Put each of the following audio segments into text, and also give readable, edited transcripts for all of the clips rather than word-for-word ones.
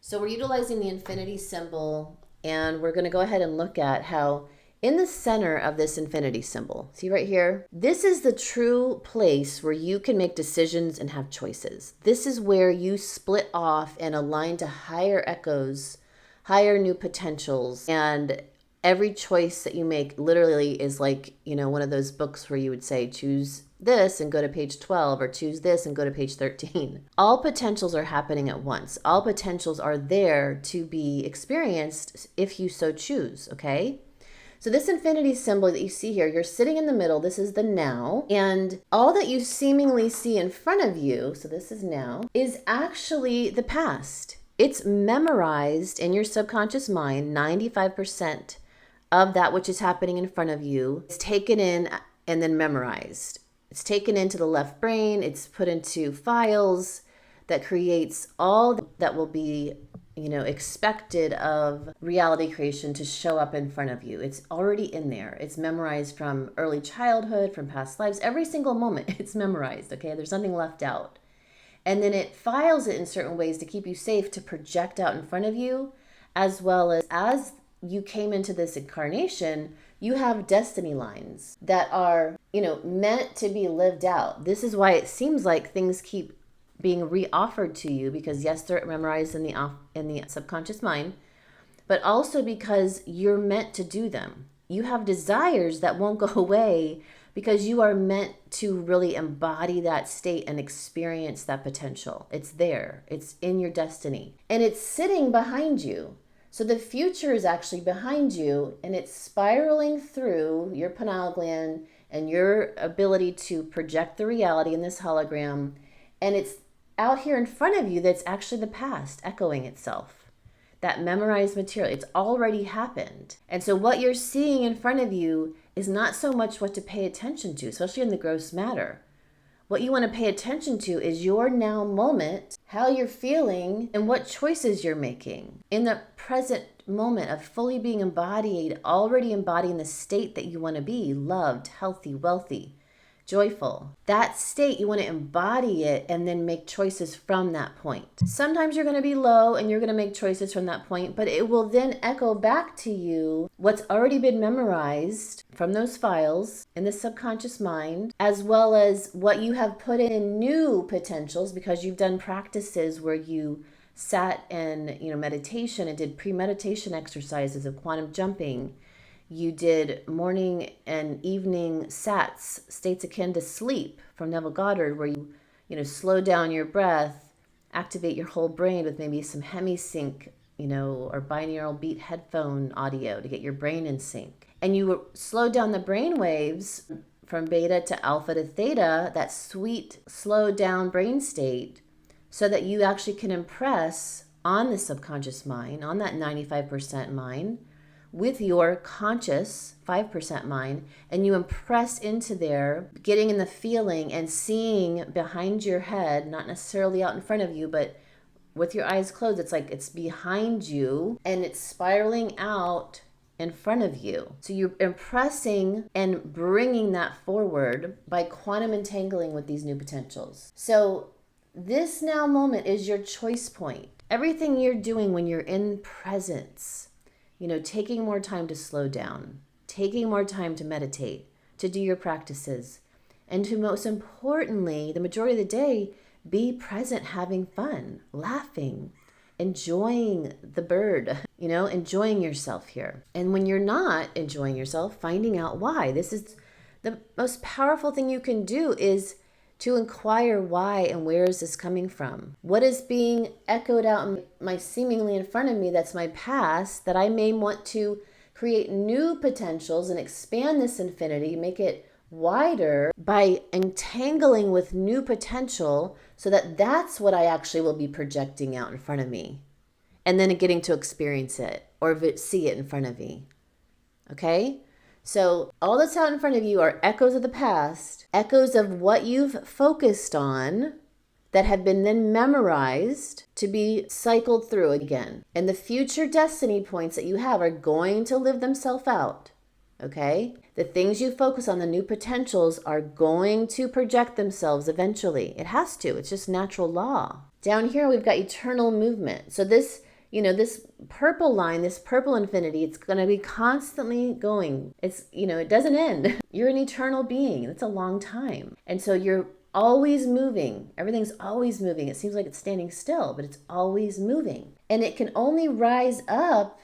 So we're utilizing the infinity symbol, and we're going to go ahead and look at how in the center of this infinity symbol, see right here, this is the true place where you can make decisions and have choices. This is where you split off and align to higher echoes, higher new potentials, and every choice that you make literally is like, one of those books where you would say, choose this and go to page 12, or choose this and go to page 13. All potentials are happening at once. All potentials are there to be experienced if you so choose, okay? So this infinity symbol that you see here, you're sitting in the middle. This is the now. And all that you seemingly see in front of you, so this is now, is actually the past. It's memorized in your subconscious mind. 95% of that which is happening in front of you is taken in and then memorized. It's taken into the left brain. It's put into files that creates all that will be expected of reality creation to show up in front of you. It's already in there. It's memorized from early childhood, from past lives. Every single moment it's memorized, okay? There's nothing left out. And then it files it in certain ways to keep you safe, to project out in front of you, as well as you came into this incarnation, you have destiny lines that are, meant to be lived out. This is why it seems like things keep being re-offered to you, because yes, they're memorized in the subconscious mind, but also because you're meant to do them. You have desires that won't go away because you are meant to really embody that state and experience that potential. It's there. It's in your destiny. And it's sitting behind you. So the future is actually behind you, and it's spiraling through your pineal gland and your ability to project the reality in this hologram. And it's out here in front of you that's actually the past echoing itself. That memorized material, it's already happened. And so what you're seeing in front of you is not so much what to pay attention to, especially in the gross matter. What you want to pay attention to is your now moment, how you're feeling, and what choices you're making in the present moment of fully being embodied, already embodying the state that you want to be: loved, healthy, wealthy, joyful. That state, you want to embody it and then make choices from that point. Sometimes you're going to be low and you're going to make choices from that point, but it will then echo back to you what's already been memorized from those files in the subconscious mind, as well as what you have put in new potentials because you've done practices where you sat in meditation and did pre-meditation exercises of quantum jumping. You did morning and evening SATs, states akin to sleep, from Neville Goddard, where you slow down your breath, activate your whole brain with maybe some hemi-sync, or binaural beat headphone audio to get your brain in sync. And you slow down the brain waves from beta to alpha to theta, that sweet, slowed down brain state, so that you actually can impress on the subconscious mind, on that 95% mind, with your conscious 5% mind, and you impress into there, getting in the feeling and seeing behind your head, not necessarily out in front of you, but with your eyes closed, it's like it's behind you and it's spiraling out in front of you. So you're impressing and bringing that forward by quantum entangling with these new potentials. So this now moment is your choice point. Everything you're doing when you're in presence, taking more time to slow down, taking more time to meditate, to do your practices, and to, most importantly, the majority of the day, be present, having fun, laughing, enjoying the bird, enjoying yourself here. And when you're not enjoying yourself, finding out why. This is the most powerful thing you can do, is to inquire why and where is this coming from? What is being echoed out in my seemingly in front of me that's my past, that I may want to create new potentials and expand this infinity, make it wider by entangling with new potential, so that that's what I actually will be projecting out in front of me, and then getting to experience it or see it in front of me. Okay? So all that's out in front of you are echoes of the past, echoes of what you've focused on that have been then memorized to be cycled through again. And the future destiny points that you have are going to live themselves out, okay? The things you focus on, the new potentials, are going to project themselves eventually. It has to. It's just natural law. Down here, we've got eternal movement. So this this purple line, this purple infinity, it's going to be constantly going. It's, it doesn't end. You're an eternal being. That's a long time. And so you're always moving. Everything's always moving. It seems like it's standing still, but it's always moving. And it can only rise up,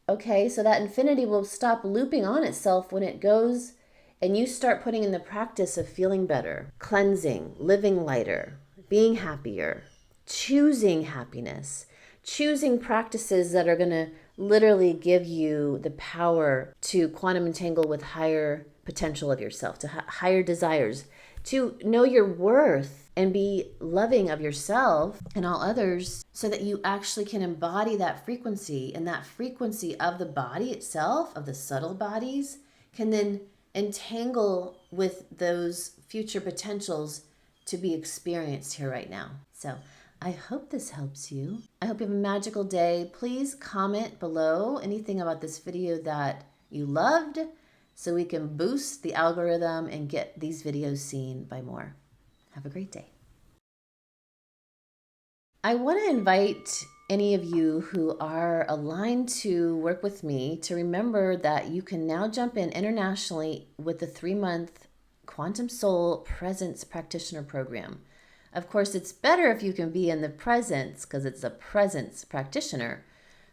okay? So that infinity will stop looping on itself when it goes and you start putting in the practice of feeling better, cleansing, living lighter, being happier, choosing happiness, choosing practices that are going to literally give you the power to quantum entangle with higher potential of yourself, to higher desires, to know your worth and be loving of yourself and all others so that you actually can embody that frequency. And that frequency of the body itself, of the subtle bodies, can then entangle with those future potentials to be experienced here right now. So I hope this helps you. I hope you have a magical day. Please comment below anything about this video that you loved so we can boost the algorithm and get these videos seen by more. Have a great day. I want to invite any of you who are aligned to work with me to remember that you can now jump in internationally with the 3-month Quantum Soul Presence Practitioner Program. Of course, it's better if you can be in the presence because it's a presence practitioner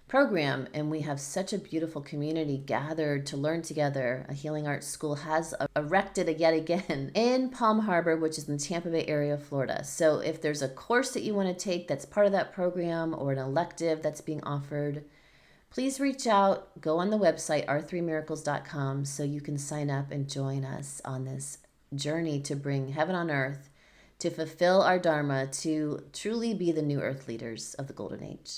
program, and we have such a beautiful community gathered to learn together. A Healing Arts School has erected yet again in Palm Harbor, which is in the Tampa Bay area of Florida. So if there's a course that you want to take that's part of that program or an elective that's being offered, please reach out, go on the website, r3miracles.com, so you can sign up and join us on this journey to bring heaven on earth, to fulfill our dharma, to truly be the new earth leaders of the golden age.